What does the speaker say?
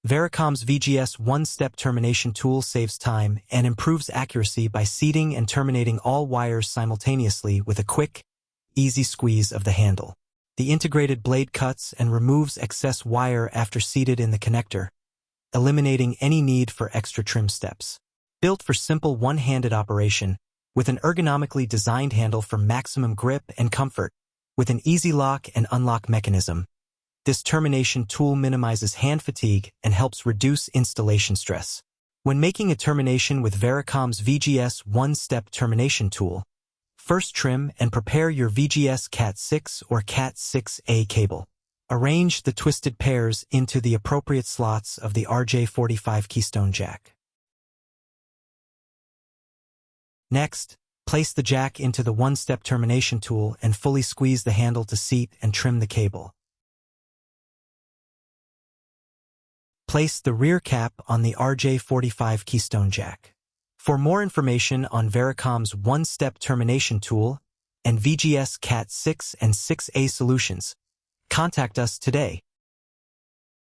Vericom's VGS one-step termination tool saves time and improves accuracy by seating and terminating all wires simultaneously with a quick, easy squeeze of the handle. The integrated blade cuts and removes excess wire after seated in the connector, eliminating any need for extra trim steps. Built for simple one-handed operation, with an ergonomically designed handle for maximum grip and comfort, with an easy lock and unlock mechanism, this termination tool minimizes hand fatigue and helps reduce installation stress. When making a termination with Vericom's VGS one-step termination tool, first trim and prepare your VGS CAT6 or CAT6A cable. Arrange the twisted pairs into the appropriate slots of the RJ45 Keystone Jack. Next, place the jack into the one-step termination tool and fully squeeze the handle to seat and trim the cable. Place the rear cap on the RJ45 Keystone Jack. For more information on Vericom's one-step termination tool and VGS CAT6 and 6A solutions, contact us today.